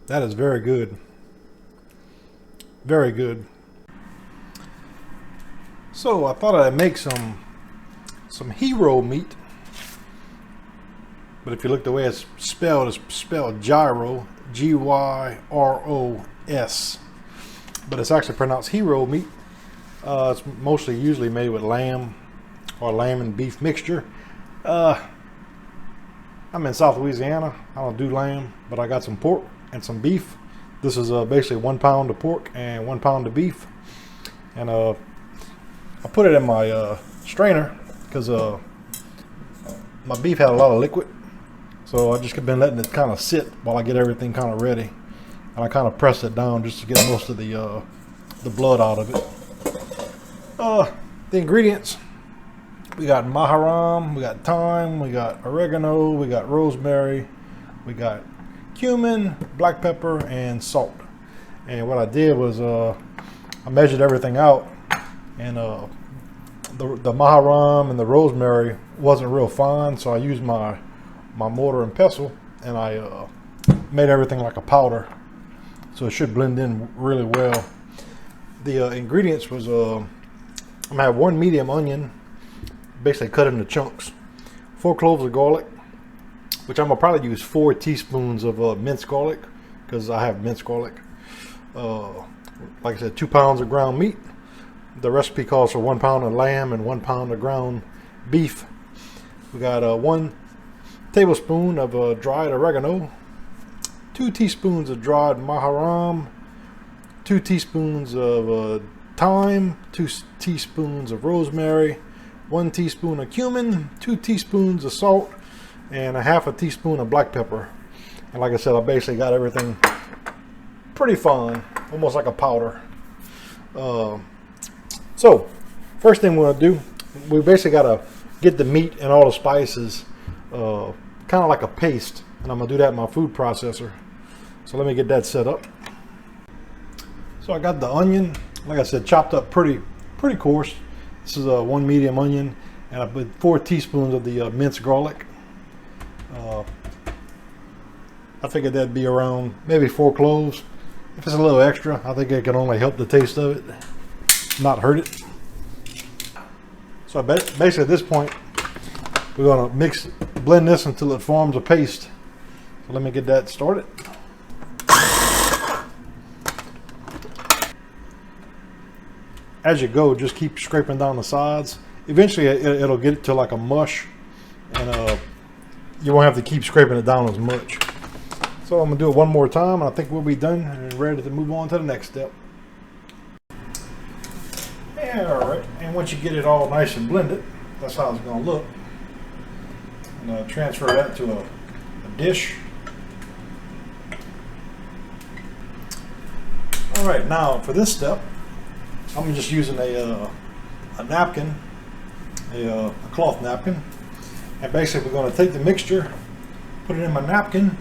That is very good. Very good. So I thought I'd make some Gyro meat. But if you look the way it's spelled gyro, G-Y-R-O-S. But it's actually pronounced Gyro meat. It's mostly usually made with lamb or lamb and beef mixture. I'm in South Louisiana. I don't do lamb, but I got some pork and some beef. This is basically 1 pound of pork and 1 pound of beef. And I put it in my strainer because my beef had a lot of liquid. So I just been letting it kind of sit while I get everything kind of ready. And I kind of press it down just to get most of the blood out of it. The ingredients, we got marjoram, we got thyme, we got oregano, we got rosemary, we got cumin, black pepper, and salt. And what I did was I measured everything out, and the marjoram and the rosemary wasn't real fine, so I used my mortar and pestle, and I made everything like a powder, so it should blend in really well. The ingredients was I'm gonna have 1 medium onion, basically cut into chunks, 4 cloves of garlic, which I'm gonna probably use 4 teaspoons of minced garlic because I have minced garlic. Like I said, 2 pounds of ground meat. The recipe calls for 1 pound of lamb and 1 pound of ground beef. We got 1 tablespoon of dried oregano, 2 teaspoons of dried marjoram, 2 teaspoons of thyme, 2 teaspoons of rosemary, 1 teaspoon of cumin, 2 teaspoons of salt, and a half a teaspoon of black pepper. And like I said, I basically got everything pretty fine, almost like a powder. So first thing we're gonna do, we basically gotta get the meat and all the spices kind of like a paste, and I'm gonna do that in my food processor. So let me get that set up. So I got the onion, like I said, chopped up pretty coarse. This is 1 medium onion, and I put 4 teaspoons of the minced garlic. I figured that'd be around maybe 4 cloves. If it's a little extra, I think it can only help the taste of it, not hurt it. So basically at this point, we're gonna blend this until it forms a paste. So let me get that started. As you go, just keep scraping down the sides. Eventually it'll get to like a mush, and you won't have to keep scraping it down as much. So I'm gonna do it one more time, and I think we'll be done and ready to move on to the next step. Yeah, all right, and once you get it all nice and blended, that's how it's gonna look. And transfer that to a dish. All right, now for this step, I'm just using a napkin, a cloth napkin, and basically we're going to take the mixture, put it in my napkin,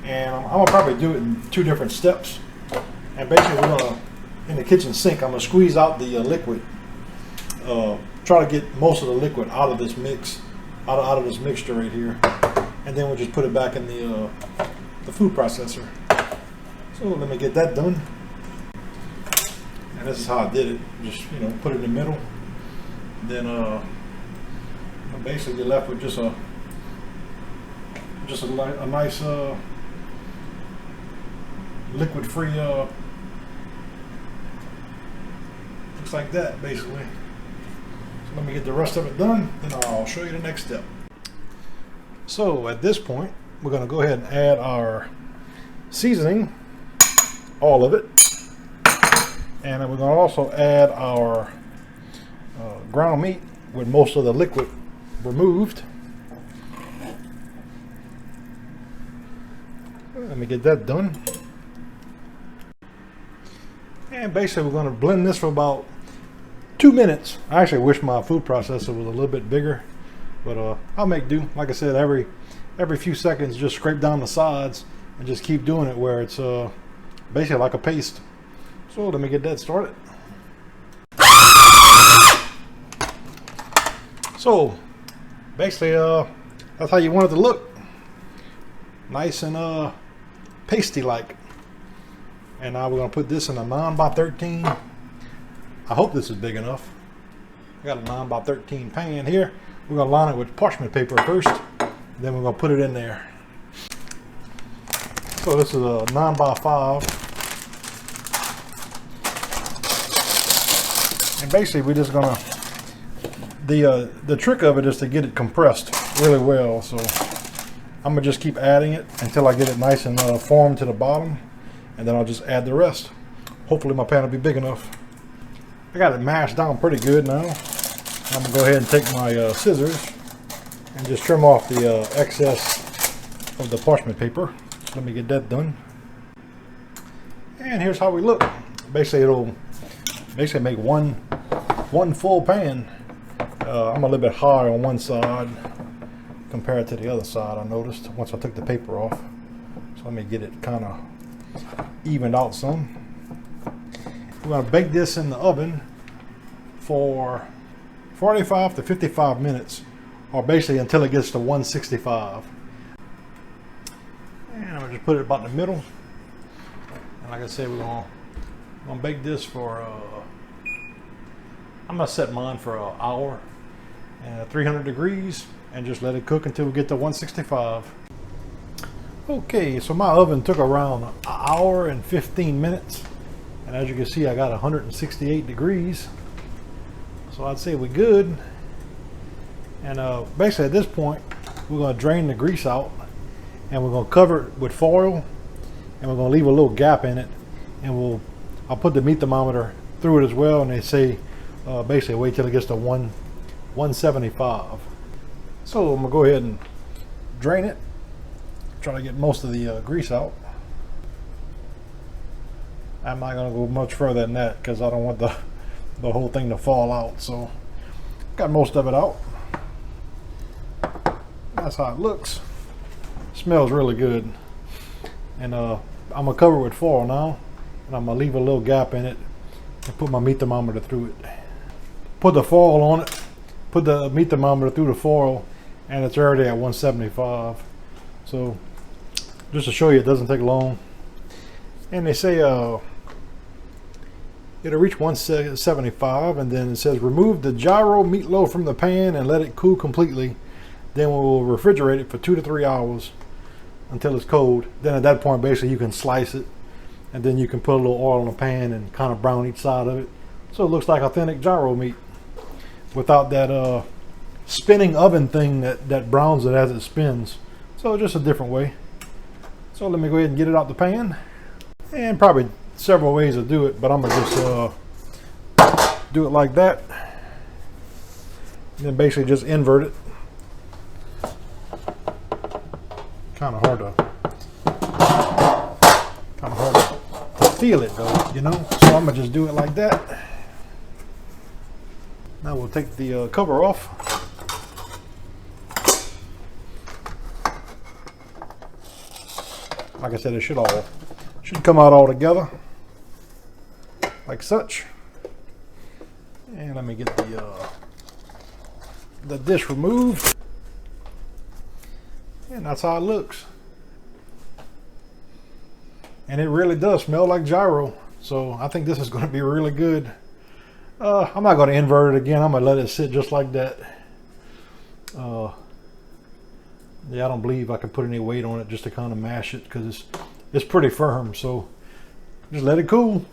and I'm going to probably do it in 2 different steps. And basically we're going to, in the kitchen sink, I'm going to squeeze out the liquid, try to get most of the liquid out of this mix, out of this mixture right here, and then we'll just put it back in the food processor. So let me get that done. And this is how I did it. Just, put it in the middle. And then basically you're left with just a nice liquid-free, looks like that basically. So let me get the rest of it done, then I'll show you the next step. So at this point, we're going to go ahead and add our seasoning, all of it. And then we're going to also add our ground meat with most of the liquid removed. Let me get that done. And basically we're going to blend this for about 2 minutes. I actually wish my food processor was a little bit bigger, but I'll make do. Like I said, every few seconds just scrape down the sides and just keep doing it where it's basically like a paste. So let me get that started. So basically, that's how you want it to look. Nice and pasty like. And now we're gonna put this in a 9x13. I hope this is big enough. I got a 9x13 pan here. We're gonna line it with parchment paper first, then we're gonna put it in there. So this is a 9x5. And basically we're just gonna, the trick of it is to get it compressed really well. So I'm gonna just keep adding it until I get it nice and formed to the bottom, and then I'll just add the rest. Hopefully my pan will be big enough. I got it mashed down pretty good now. I'm gonna go ahead and take my scissors and just trim off the excess of the parchment paper. So let me get that done. And here's how we look. Basically it'll make one full pan. I'm a little bit high on one side compared to the other side, I noticed once I took the paper off. So let me get it kind of evened out some. We're gonna bake this in the oven for 45 to 55 minutes, or basically until it gets to 165. And I'm gonna just put it about in the middle. And like I said, we're gonna bake this for, I'm gonna set mine for an hour and 300 degrees and just let it cook until we get to 165. Okay, so my oven took around an hour and 15 minutes. And as you can see, I got 168 degrees. So I'd say we're good. And basically at this point, we're gonna drain the grease out and we're gonna cover it with foil, and we're gonna leave a little gap in it. And I'll put the meat thermometer through it as well. And they say basically wait till it gets to 175. So I'm gonna go ahead and drain it. Try to get most of the grease out. I'm not gonna go much further than that because I don't want the whole thing to fall out. So got most of it out. That's how it looks. Smells really good. And I'm gonna cover it with foil now, and I'm gonna leave a little gap in it and put my meat thermometer through it. Put the foil on it, put the meat thermometer through the foil, and it's already at 175. So just to show you, it doesn't take long. And they say it'll reach 175, and then it says remove the gyro meatloaf from the pan and let it cool completely. Then we'll refrigerate it for 2 to 3 hours until it's cold. Then at that point, basically you can slice it, and then you can put a little oil in the pan and kind of brown each side of it, so it looks like authentic gyro meat without that spinning oven thing that browns it as it spins. So just a different way. So let me go ahead and get it out the pan. And probably several ways to do it, but I'm gonna just do it like that, and then basically just invert it. Kind of hard to feel it though, you know. So I'm gonna just do it like that. Now we'll take the cover off. Like I said, it should come out all together like such. And let me get the dish removed, and that's how it looks. And it really does smell like gyro, so I think this is going to be really good. I'm not going to invert it again. I'm going to let it sit just like that. Yeah, I don't believe I can put any weight on it just to kind of mash it, because it's pretty firm. So just let it cool.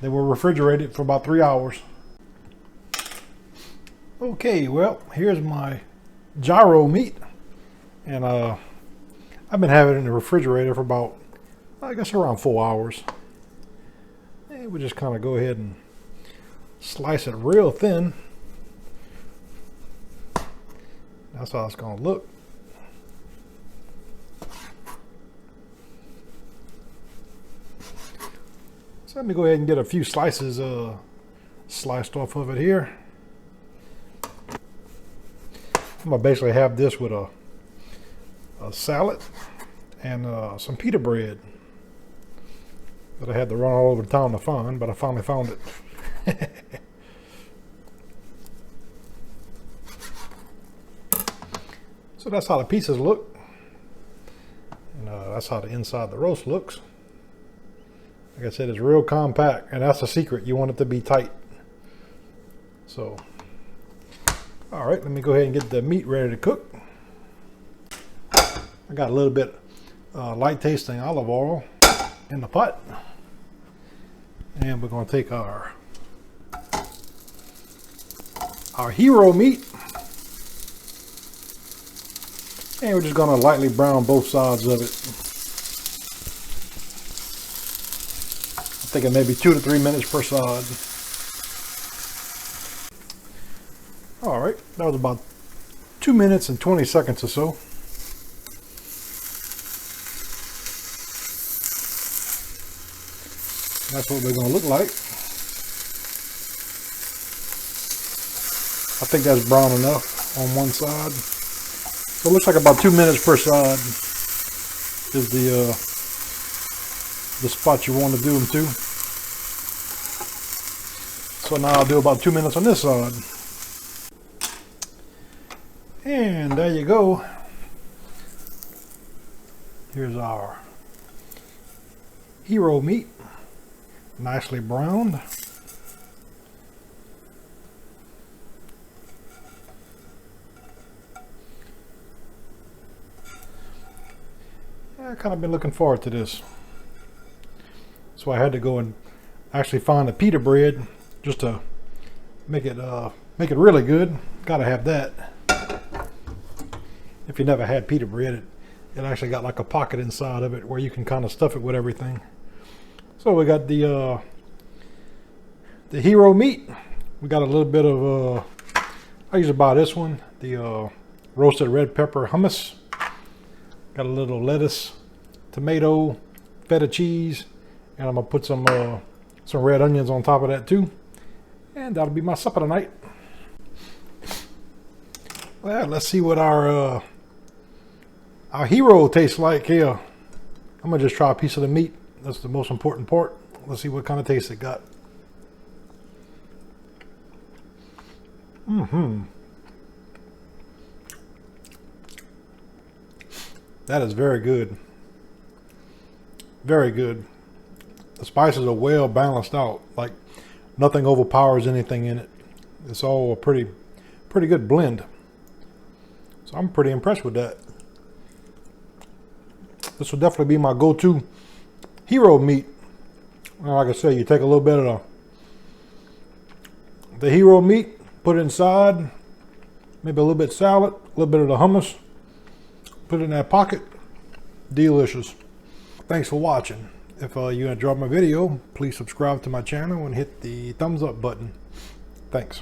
Then we'll refrigerate it for about 3 hours. Okay, well, here's my gyro meat, and I've been having it in the refrigerator for about, I guess, around 4 hours. And we just kind of go ahead and slice it real thin. That's how it's going to look. So let me go ahead and get a few slices sliced off of it here. I'm going to basically have this with a salad and some pita bread that I had to run all over town to find, but I finally found it. So that's how the pieces look. And that's how the inside of the roast looks. Like I said, it's real compact, and that's the secret. You want it to be tight. So, all right, let me go ahead and get the meat ready to cook. I got a little bit light tasting olive oil in the pot. And we're going to take our Gyro meat. And we're just going to lightly brown both sides of it. I'm thinking maybe 2 to 3 minutes per side. All right, that was about 2 minutes and 20 seconds or so. That's what they're going to look like. I think that's brown enough on one side. So it looks like about 2 minutes per side is the spot you want to do them to. So now I'll do about 2 minutes on this side. And there you go. Here's our Gyro meat, nicely browned. I kind of been looking forward to this. So I had to go and actually find a pita bread just to make it really good. Gotta have that. If you never had pita bread, it actually got like a pocket inside of it where you can kind of stuff it with everything. So we got the Gyro meat. We got a little bit of I usually buy this one, the roasted red pepper hummus. Got a little lettuce, tomato, feta cheese, and I'm gonna put some red onions on top of that too. And that'll be my supper tonight. Well, let's see what our Gyro tastes like here. I'm gonna just try a piece of the meat. That's the most important part. Let's see what kind of taste it got. That is very good. Very good. The spices are well balanced out. Like nothing overpowers anything in it. It's all a pretty good blend. So I'm pretty impressed with that. This will definitely be my go-to Gyro meat. Well, like I said, you take a little bit of the Gyro meat, put it inside, maybe a little bit of salad, a little bit of the hummus, put it in that pocket. Delicious. Thanks for watching. If you enjoyed my video, please subscribe to my channel and hit the thumbs up button. Thanks.